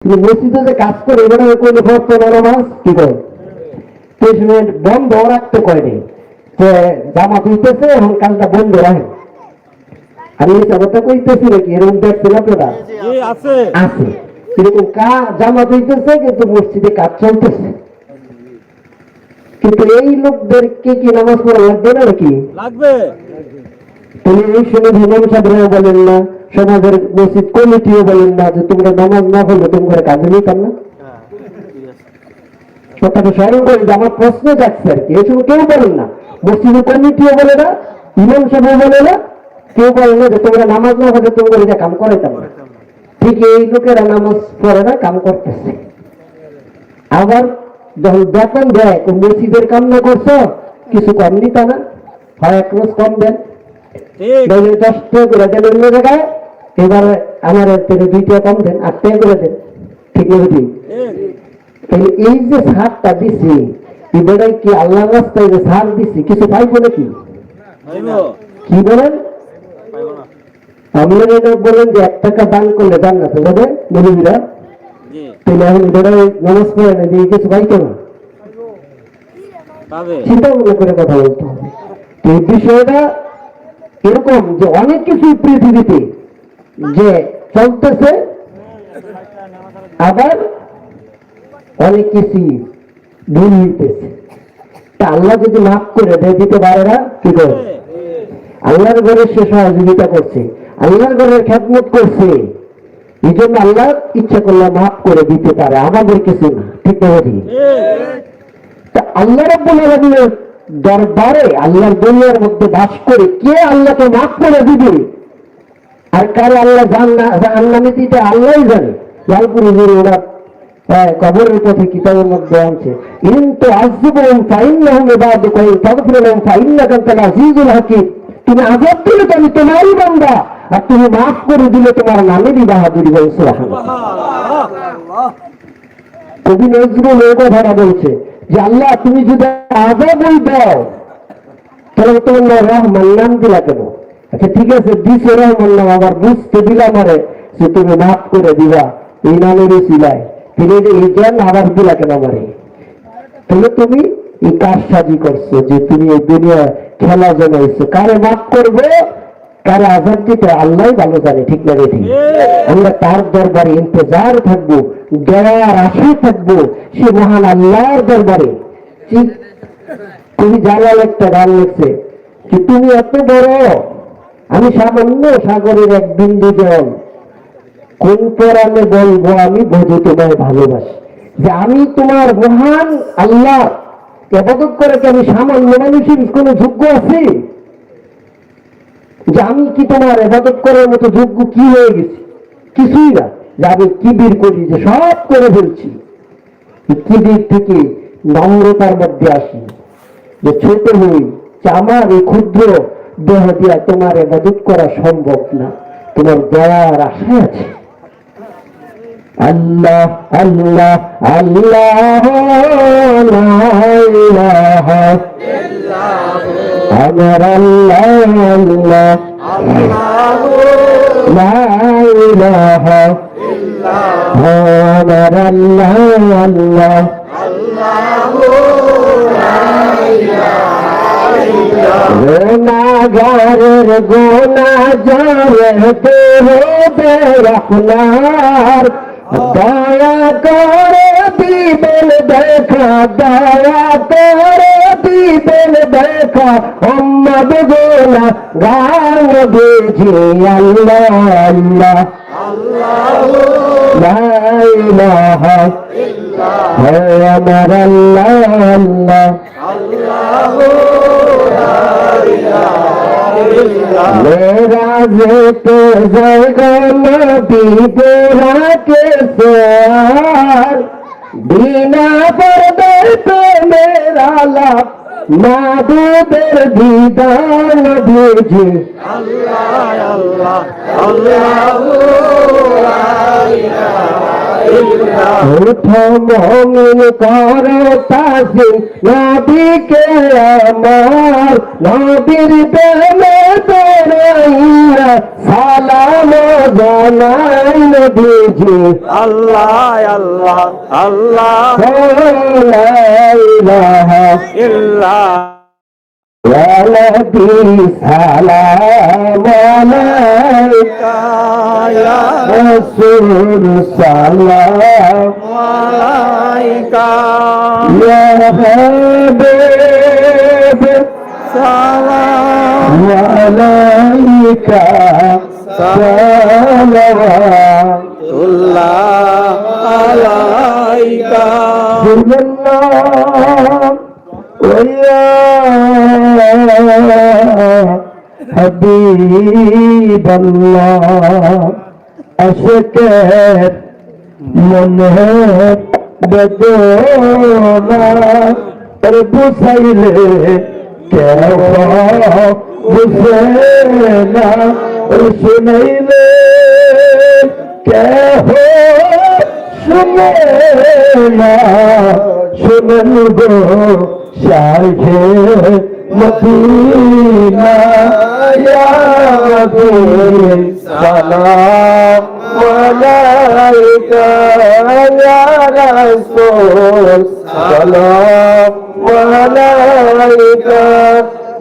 মসজিদে যে কাজ করে এবার কোনো ভক্ত নামাজ কি করে 30 মিনিট বন্ধ রাখতে কয়নি যে জামাত হইতেছে এখন কাজটা বন্ধ রাখে। আমি এই কথা কইতেছি নাকি এরকম দেখছেন আপনারা? আছে আছে এরকম জামাত হইতেছে কিন্তু মসজিদে কাজ চলতেছে, কিন্তু এই লোকদেরকে কি নামাজ পড়া লাগবে না নাকি? লাগবে। তুমি এই সময় ইমাম সাহেবরাও বলেন না, সমাজের মসজিদ কমিটিও বলেন না যে তোমরা নামাজ না পড়লে তোমরা কাজে নিতাম না? কথাটা স্মরণ করে যে আমার প্রশ্ন যাচ্ছে আর কি, এই সময় কেউ বলেন না, মসজিদের কমিটিও বলে না, ইমাম সাহেবও বলে না, কেউ বলে না যে তোমরা নামাজ না পড়লে তোমরা এটা কাম করাইতাম না। ঠিক এই লোকেরা নামাজ পড়ে না, কাম করতেছে। আবার যখন বেতন দেয় মসজিদের কাম না করছো কিছু কম নিতা না, হয় 1 রোজ কম দেন, 10 টাকা করে দেন অন্য জায়গায়, এবারে আমার 2 টাকা কম দেন, 8 টাকা করে দেন। ঠিক না? তাহলে এই যে ছাড়টা দিছি এবারে কি আল্লাহ রাস্তায় যে ছাড় দিছি কিছু পাইবো নাকি? কি বলেন? আমরা বলেন যে 1 টাকা দান করলে জান্নাতে যাবে মুরিদরা, তাহলে এখন বেড়াই নামাজ পড়ে না দিয়ে কিছু পাইতো না? চিন্তা ভাবনা করে কথা বলতে হবে। এই বিষয়টা এরকম যে অনেক কিছু পৃথিবীতে যে চলতেছে, আবার অনেক কিছু ভুল হইতেছে। আল্লাহ যদি মাফ করে দেয় দিতে পারে না কি করে? আল্লাহর ঘরে সে সহযোগিতা করছে, আল্লাহর ঘরের খেদমত করছে, এই জন্য আল্লাহ ইচ্ছা করলে মাফ করে দিতে পারে, আমাদের কিছু না। ঠিক না? আল্লাহ রাব্বুল আলামিনের দরবারে আল্লাহর দুনিয়ার মধ্যে বাস করে কে আল্লাহকে মাফ করে দিবে আর কার আল্লাহ জান্নাতে দিতে আল্লাহই জানে। লালপুরি ওরা কবরের পথে কিতাবের মধ্যে আনছে, কিন্তু আযিবুহুম ফাইন্নাহুম ইবাদুকা ওয়া তাগফিরু লাহুম ফাইন্নাকা আনতাল আজিজুল হাকীম। তুমি আযাব দিলে তো আমি তোমারই বান্দা, আর তুমি মাফ করে দিলে তোমার নামেরই বাহাদুরি। বল সুবহানাল্লাহ। কবি নজরুল এই কথাটা বলছে যে আল্লাহ তুমি যদি আযাবই দাও তাহলে তোমার রহমান নাম দিলা কেন? আচ্ছা ঠিক আছে দিছো রহমান নাম, আবার বুঝতে দিলাম আরে যে তুমি মাফ করে দিবা এই নামেরই সিলায়, তিনি এই জ্ঞান আবার দিলা কেন আমারে? তাহলে তুমি এই কারসাজি করছো যে তুমি এই দুনিয়া খেলা জমাইছো, কারে মাফ করবো কারে আযাব দিতে আল্লাহ ভালো জানে। ঠিক না? ঠিক। আমরা তার দরবারে ইন্তজার থাকবো, দেওয়ার আশায় থাকবো সে মহান আল্লাহর দরবারে। ঠিক তুমি জালাল একটা গান লিখছে যে তুমি এত বড়, আমি সামান্য সাগরের এক বিন্দু জল, কোন পরাণে বলবো আমি বোঝো তোমায় ভালোবাসি। যে আমি তোমার মহান আল্লাহ ইবাদত করে কি আমি সামান্য মানুষের কোনো যোগ্য আছি? যে আমি কি তোমার ইবাদত করার মতো যোগ্য কি হয়ে গেছি? কিছুই না। যে আমি কিবির করি যে সব করে ফেলছি, কিবির থেকে নম্রতার মধ্যে আসি, যে ছোট হই, যে আমার এই ক্ষুদ্র দেহ দিয়া তোমার ইবাদত করা সম্ভব না, তোমার দয়ার আশা আছে। আল্লাহ আল্লাহ আল্লাহ লা ইলাহা ইল্লাল্লাহ, আমার আল্লাহ আল্লাহ লা ইলাহা ইল্লাল্লাহ, আমার আল্লাহ আল্লাহ গুনাহগারের গুনাহগার তোর আপনার দয়া করে দিবেন দেখা, দয়া করে দিবেন দেখা উম্মত গুনাহগার বুঝি। আল্লাহ আল্লাহ লা ইলাহা ইল্লাল্লাহ, আমার আল্লাহ আল্লাহ मेरा तो जगमती तेरा के सार बिना पर्दे पे मेरा लाभ माबूदर दीदार भेजे। अल्लाह अल्लाह अल्लाह উঠো মুমিন করো তাসিম নবীকে আমার নবীর প্রেমে বেড়াইয়া সালাম জানাই নবীজি আল্লাহ আল্লাহ আল্লাহ লা ইলাহা ইল্লাহ ইয়া নবী সালাম আলাইকা ইয়া রাসূল সালাম আলাইকা ইয়া হাবিব সালাম আলাইকা সালাওয়াতুল্লাহ আলাইকা ويا حبيب الله أشكر منهب بدونا البسيل كفا بسينا الشنيل كفا شنينا شنلقو شايخ مدينة يا نبي سلام عليك يا رسول سلام عليك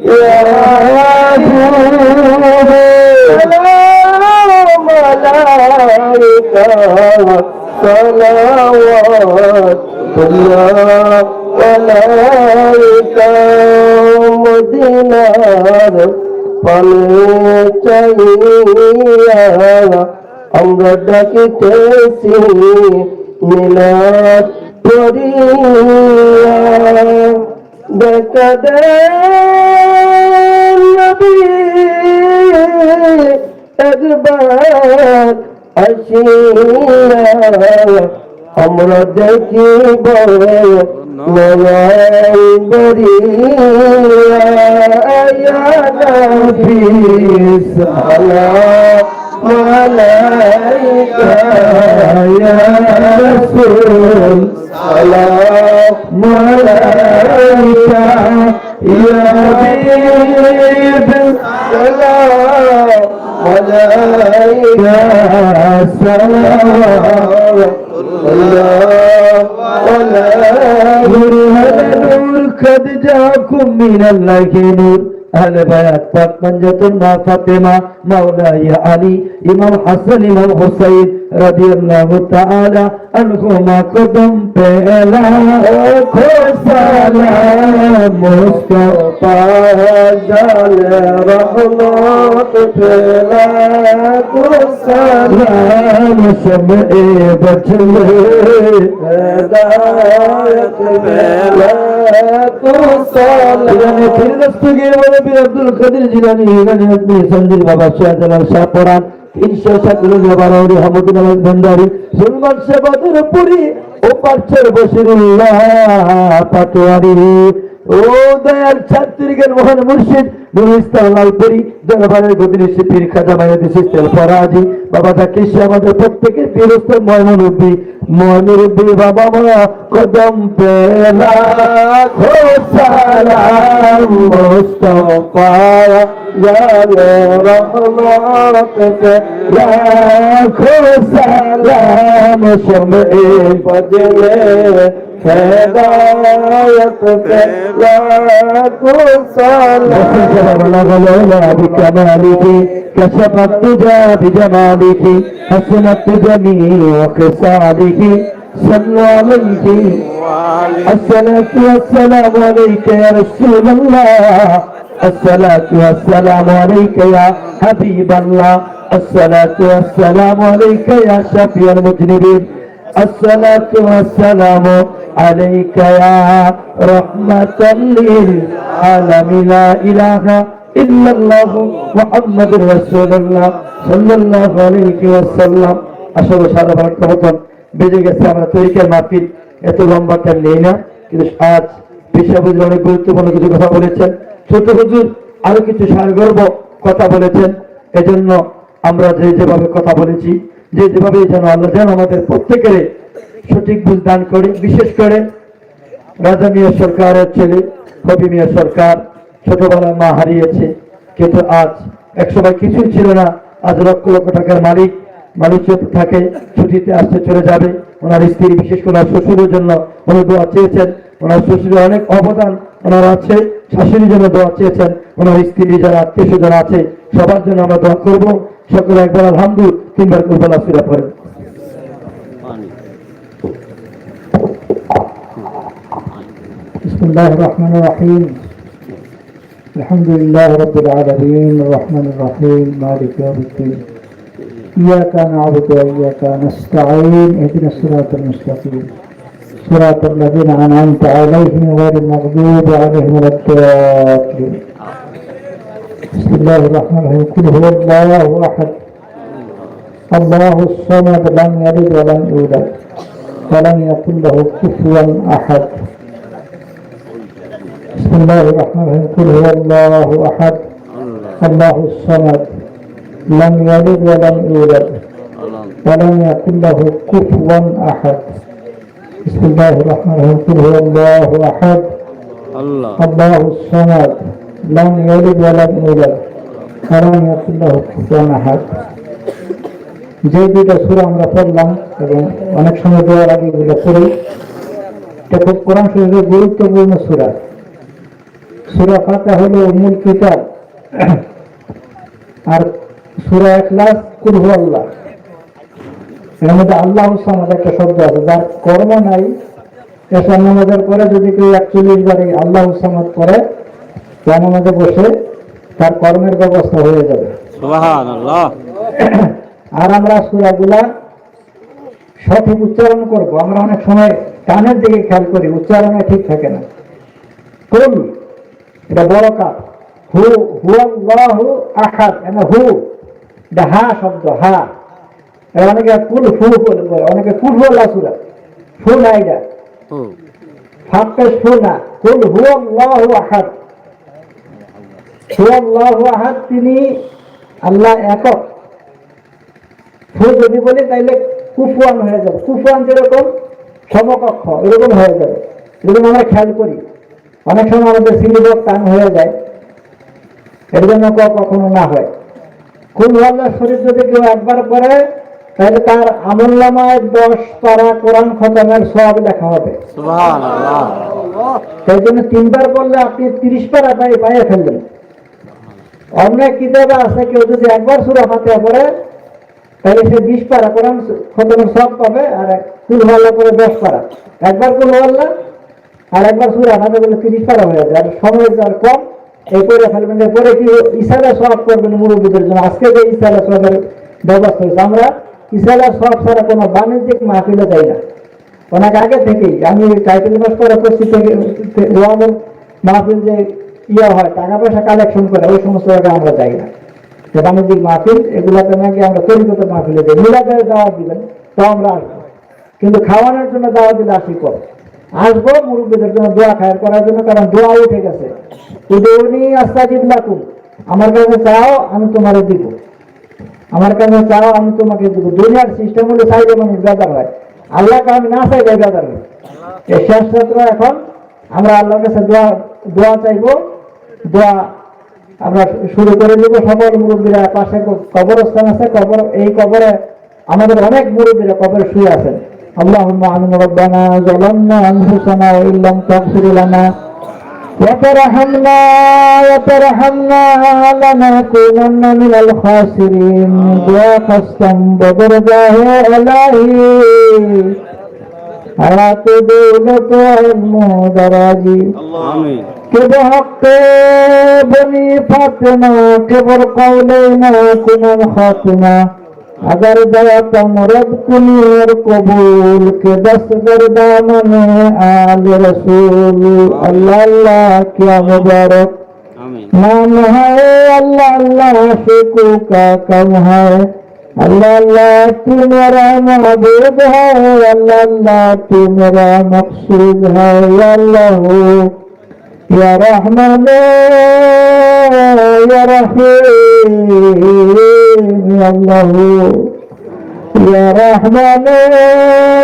يا حبيب سلام عليك صلوات الله عليك মদিনার পানে চাইয়া আমরা ডাকিতেছি মিলাদ পড়িয়া দেখা দেন নবী একবার আসিয়া আমরা দেখিব নয়াই বরিয়া ইয়া নবী সালাম আলাইকা ইয়া রাসূল সালাম আলাইকা ইয়া হাবিব সালাম আলাইকা قد جاءكم من الله نور أهل بيات فاطمة ما فاطمة مولاي علي إمام حسن إمام حسين رضي الله تعالى عنهما قدم بلا سلام مصطفى جل رحمة بلا سلام شمع بجل هداية بلا আব্দুল কাদের জিলানী হিলানী আজমি সঞ্জিল বাবা শাহজালাল শাহপরান ইনশা শাকরুল বাবা রহমতুল্লাহ ভান্ডারী সুলমান শেবাদুর পুরি ও পার্চের বশিরুল্লাহ পাটোয়ারি ও দয়াল ছাত্রীগণ মহান মুর্শিদ নুর ইসলাম লালপুরি দরবারের গদিনী শিপির খাজা মায়াদি সিস্টেল ফরাজি বাবা জাকির আমাদের প্রত্যেকের বীরস্ত ময়মনুব্বী বাবা মা কদম পেলা খো সালাম মুস্তাফা জালে রহমত কে লাখো সালাম শমে বজলে هداية لكم صلاة بكماله كشف الدجى بجماله حسنت جميع خصاله صلوا عليه الصلاة والسلام عليك يا رسول الله الصلاة والسلام عليك يا حبيب الله الصلاة والسلام عليك يا شفيع المذنبين الصلاة والسلام عليك يا رحمة للعالمين لا إله إلا الله محمد رسول الله صلى الله عليه وسلم আসলে সারা ভারত মতন বেজে গেছে আমরা তরিকার মাহফিল এত লম্বা কেন নেই না কিন্তু আজ পেশা হুজুর অনেক গুরুত্বপূর্ণ কিছু কথা বলেছেন ছোট হুজুর আরো কিছু সারগর্ভ কথা বলেছেন এজন্য আমরা যেভাবে কথা বলেছি যে যেভাবে যেন আল্লাহ যেন আমাদের প্রত্যেকের সঠিক বুঝ দান করে। বিশেষ করে রাজা মিয়া সরকারের ছেলে হবি মিয়া সরকার ছোটবেলায় মা হারিয়েছে, কিন্তু আজ এক সময় কিছুই ছিল না, আজ লক্ষ লক্ষ টাকার মালিক। মানুষের থাকে, ছুটিতে আসতে চলে যাবে। ওনার স্ত্রী, বিশেষ করে ওনার শ্বশুরের জন্য উনি দোয়া চেয়েছেন। ওনার শ্বশুরের অনেক অবদান ওনার আছে, শাশুড়ির জন্য দোয়া চেয়েছেন। ওনার স্ত্রী যারা আত্মীয় স্বজন আছে সবার জন্য আমরা দোয়া করবো। সকলে একবার আলহামদুলিল্লাহ, তিনবার কুরবালা ফিরা পড়েন। بسم الله الرحمن الرحيم الحمد لله رب العالمين الرحمن الرحيم مالك يوم الدين إياك نعبد وإياك نستعين اهدنا الصراط المستقيم صراط الذين أنعمت عليهم غير المغضوب عليهم ولا الضالين بسم الله الرحمن الرحيم قل هو الله أحد الله الصمد لم يلد ولم يولد ولم يكن له كفوا أحد بسم الله الرحمن الرحيم قل هو الله أحد الله الصمد لم يلد ولم يولد ولم يكن له كفوا أحد بسم الله الرحمن الرحيم قل هو الله أحد الله الصمد لم يلد ولم يولد ولم يكن له كفوا أحد। যে দুইটা সূরা আমরা পড়লাম এবং অনেক সময় দেওয়ার আগে এগুলো পড়ি, এটা খুব কোরআন শরীফের গুরুত্বপূর্ণ সূরা। সূরা ফাতিহা হলো মূল কিতাব, আর সূরা ইখলাস কুল হুয়াল্লাহ। এর মধ্যে আল্লাহু সামাদ একটা শব্দ আছে, যার কর্ম নাই। এসা নামাজের পরে যদি কেউ 41 বার আল্লাহু সামাদ পড়ে, নামাজে বসে তার কর্মের ব্যবস্থা হয়ে যাবে। সুবহানাল্লাহ। আর আমরা সূরাগুলা সঠিক উচ্চারণ করব। আমরা অনেক সময় কানের দিকে খেয়াল করি, উচ্চারণে ঠিক থাকে না। কুল, এটা বড় কাপ। হু হুয়াল্লাহু আহাদ, মানে হু, এটা হা শব্দ, হা। অনেকে কুল হু বলে, অনেকে কুল হুয়াল্লাহ সূরা, ফু না, এটা ফাঁকা ফু না। কুল হুয়াল্লাহু আহাদ, হুয়াল্লাহু আহাদ, তিনি আল্লাহ একক। ফু যদি বলি তাইলে কুফুয়ান হয়ে যাবে। কুফুয়ান যেরকম সমকক্ষ, এরকম হয়ে যাবে। এরকম আমরা খেয়াল করি। অনেক সময় আমাদের সিলেবাস টান হয়ে যায়, এর জন্য কখনো না হয়। কুল হুয়াল্লাহ শরীফ যদি কেউ একবার করে, তাহলে তার আমলনামায় 10 পারা কোরআন খতমের সওয়াব লেখা হবে। সুবহানাল্লাহ। তাই জন্য 3 বার পড়লে আপনি 30 পারা পাইয়ে ফেলবেন। অনেক কিতাবে আছে, কেউ যদি একবার সূরা ফাতিহা পড়ে তাহলে সে 20 পারা কোরআন খতমের সওয়াব পাবে, আর কুল হুয়াল্লাহ করে 10 পারা। একবার কুল হুয়াল্লাহ আর একবার সূরা ফাতিহা বলে 30 পারা হয়ে যায়। আর সময় যার কম, এই করে ফেলবেন। এরপরে কি ইসালা সওয়াব করবেন মুরব্বীদের জন্য। আজকে যে ইসালা সওয়াবের ব্যবস্থা হয়েছে, আমরা ইসালা সওয়াব ছাড়া কোনো বাণিজ্যিক মাহফিলে যাই না। অনেক আগে থেকেই আমি টাইটেল পাস করে করছি থেকে ওয়াদের মাহফিল যে হয়, টাকা পয়সা কালেকশন করে, ওই সমস্ত জায়গায় আমরা যাই না। যে বাণিজ্যিক মাহফিল, এগুলাতে নাকি আমরা তরিকত মাহফিলে যাই। মিলাদের দাওয়াত দিবেন তো আমরা আসবো, কিন্তু খাওয়ানোর জন্য দাওয়াত দিলে আসি কর। আসবো মুরব্বীদের জন্য দোয়া খায়ের করার জন্য, কারণ দোয়া উঠে গেছে। উদৌনি আস্তাজিব লাকুম, আমার কাছে চাও আমি তোমারে দিব, আমার কাছে চাও আমি তোমাকে দিব। দুনিয়ার সিস্টেম হলে চাইলে মানুষ বেদার হয়, আল্লাহকে আমি না চাইলে বেদার হয়। এই শেষ সূত্র এখন আমরা আল্লাহর কাছে দোয়া চাইবো। দোয়া আমরা শুরু করে দিব। সকল মুরব্বীরা, পাশে কবরস্থান আছে, এই কবরে আমাদের অনেক মুরব্বীরা কবরে শুয়ে আছেন। আল্লাহুম্মা আমিন রাব্বানা যালামনা আনফুসানা ওয়া ইল্লাম তাগফির লানা ওয়া তারহামনা লানাকুনান্না মিনাল খাসিরিন। দোয়া খাস্তাম বদরগাহে ইলাহি হায়াত দৌলত ইলমু দারাজি। আমিন। के बहक बनी फातिमा के बर कौलेना कुनम खातिमा अगर दया तमरद कुनियर कबूल के 10 दरदामन आल रसूल। अल्लाह अल्लाह क्या मुबारक नाम है, अल्लाह अल्लाह शेखों का कम है। अल्लाह अल्लाह तू मेरा महबूब है, अल्लाह अल्लाह तू मेरा मकसूद है। या अल्लाह या रहमान या रहीम या अल्लाह ইয়া রহমান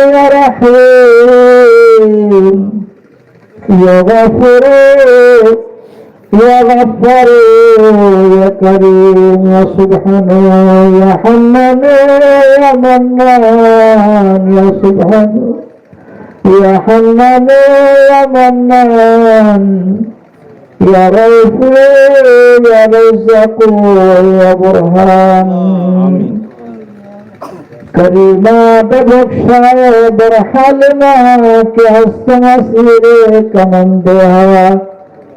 ইয়া রহিম ইয়া গফুর ইয়া গফফার ইয়া কারীম ইয়া সুবহান ইয়া হান্নান ইয়া মান্নান ইয়া সুবহান ইয়া হান্নান ইয়া মান্নান ইয়া রাউফ ইয়া রাজ্জাক ইয়া বুরহান करीमा बख्शाए बरहालना के हस्त मसीरे कमंदे हवा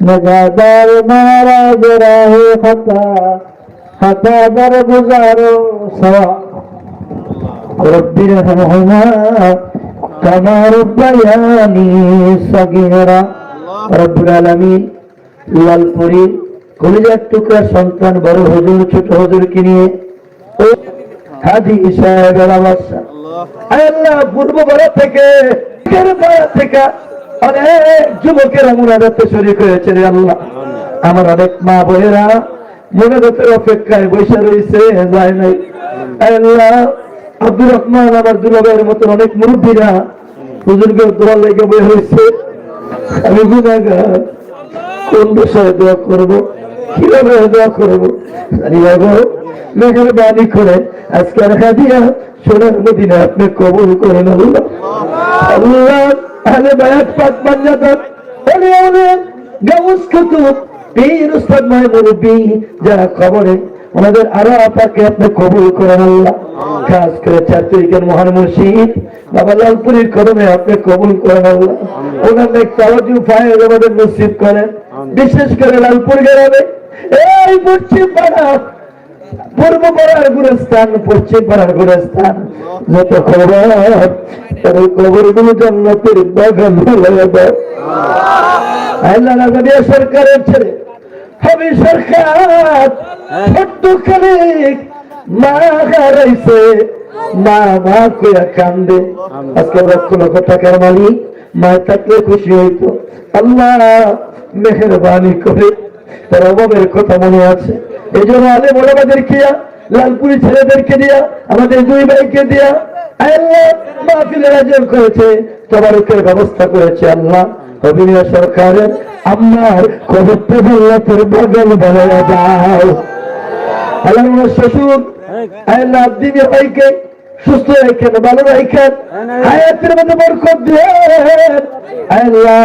नगादार महाराज राहे खता दर गुजारो सवा रब्बी रहमा कमा रब्बयानी सगीरा रब्बुल आलामीन लालपुरी कलिजार टुकरा सन्तान बड़ हुजूर छोट हुजूरকে নিয়ে হাজি সাহেবের অবস্থা আল্লাহ পূর্ব পাড়া থেকে অনেক যুবকেরা মুনাজাতে শরীক হয়েছে রে আল্লাহ। আমার অনেক মা বোনেরা মুনাজাতের অপেক্ষায় বসে রয়েছে, যায় নাই। আল্লাহ আব্দুর রহমান আমার দুলাভাইয়ের মতন অনেক মুরব্বীরা হুজুরকে দোয়া লেগে বই হয়েছে। আমি গুনাহগার, কোন বিষয়ে দোয়া করবো, কিভাবে দোয়া করবো জানি না গো। মেহরবানি করে আজকের হাদিয়া সোনার মদিনা আপনি কবুল করেন আল্লাহ। আল্লাহ আহলে বায়াত পাক বান্দাত ওলি ওলি গাউস কুতুব পীর উস্তাদ মুরব্বি যারা কবরে ওনাদের আরাফাকে আপনি কবুল করেন আল্লাহ। খাস করে ছাত্রীকের মহান মুর্শিদ বাবা লালপুরীর কদমে আপনি কবুল করেন আল্লাহ। ওনার নেক তাওয়াজ্জুহ ফায়েজ আমাদের নসিব করেন। বিশেষ করে লালপুর গ্রামে এই পশ্চিম পাড়া, পূর্ব পাড়ার গুরস্থান, পশ্চিম পাড়ার গুরস্থান, যত খবর কবরগুলো জান্নাতের বাগান হয়ে দাও আল্লাহ। রাজা সরকারের ছেলে হবে সরকার খানিক মা হারাইছে, মা মা কইয়া কান্দে। আজকে লক্ষ লক্ষ টাকার মালিক মা থাকলে খুশি হইতো। আল্লাহ মেহরবানি করে তার অভাবের কথা মনে আছে, এই জন্য আলেম ওলামাদেরকে লালপুরি ছেলেদেরকে দিয়া আমাদের দুই ভাইকে দিয়া আল্লাহ মাহফিলের আয়োজন করেছে, তবারকের ব্যবস্থা করেছে। আল্লাহ অভিনয় সরকারের আমার কবরটা জান্নাতের বাগান বানায়া দাও। আল্লাহ আমার শ্বশুর আল্লাহ দিদি ভাইকে সুস্থ রাখেন, ভালো রাখেন, হায়াতের মধ্যে বরকত দেন। আল্লাহ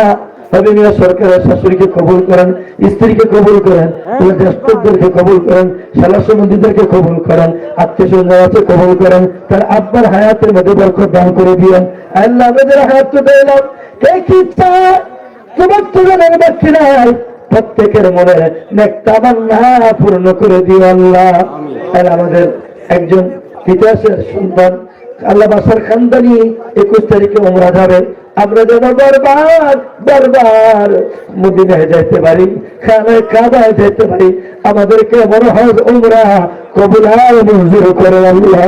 অভিনয় সরকারের শাশুড়িকে কবুল করেন, স্ত্রীকে কবুল করেন, জ্যেষ্ঠদেরকে কবুল করেন, শালা সম্বন্ধীদেরকে কবুল করেন, আত্মীয় স্বজন আছে কবুল করেন, তার আব্বার হায়াতের মধ্যে বরকত দান করে দিয়েন। আল্লাহ আমাদের হায়াত তো দিলাম, কে কি চায় তোমার তো জানার বাকি নাই, প্রত্যেকের মনে নেক তামান্না পূর্ণ করে দিও আল্লাহ। আল্লাহ আমাদের একজন ইতিহাসের সন্তান আল্লাহ বাসার খানদানি 21 তারিখে উমরা যাবে। আমরা যেন বারবার মদিনায় যাইতে পারি, খানায় কাবায় যেতে পারি, আমাদেরকে বড় হজ উমরা কবুল আর মঞ্জুর করে আল্লাহ।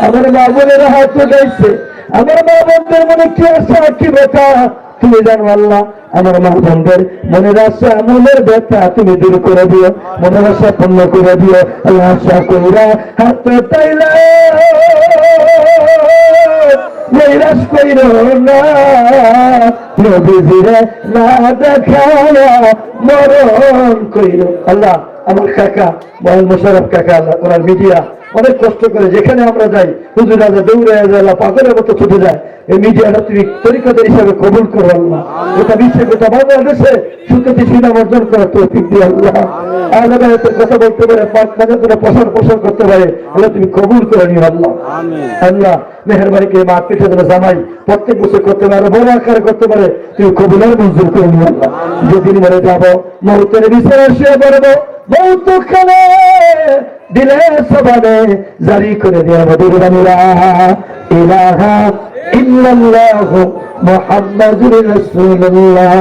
আমার মা বোনেরা হাত গাইছে, আমার মা বোনদের মনে কি আশা কি ব্যথা তুমি জানো আল্লাহ। আমার মা বোনদের মনের আশা মনের ব্যথা তুমি দূর করে দিও, মনের আশা পূর্ণ করে দিও আল্লাহ। আশা কইরা হাত তাইলা নিরাশ কইর না, নবীজিরে না দেখায়া মরণ কইর আল্লাহ। আমার কাকা মহল মোশাররফ কাকা আল্লাহ ওনার মিডিয়া অনেক কষ্ট করে, যেখানে আমরা যাই হুজুর রাজা দৌড়ে যায়, পাগলের মতো ছুটে যায়। এই মিডিয়াটা তুমি তরিকাদের হিসাবে কবুল করো আল্লাহ। গোটা বিশ্বে গোটা বাংলাদেশে সুখ্যাতি সুনাম অর্জন করার তৌফিক দিও আল্লাহ। আল্লাহ কথা বলতে পারে, পাক মানে করে প্রসার প্রসার করতে পারে আল্লাহ, তুমি কবুল করে নিও আল্লাহ। আল্লাহ মেহরবানি করে মা পিঠে ধরে জামাই প্রত্যেক বছর করতে পারে, বড় আকারে করতে পারে, তুমি কবুল আর মঞ্জুর করে নিও আল্লাহ। যেদিন মরে যাবো মৌতের বিছানায় শুয়ে পড়বো, মৌত খানে দিলে সবানে জারি করে দেওয়া আমাদের বাণীরা ইলাহা ইল্লাল্লাহু মুহাম্মাদুর রাসূলুল্লাহ।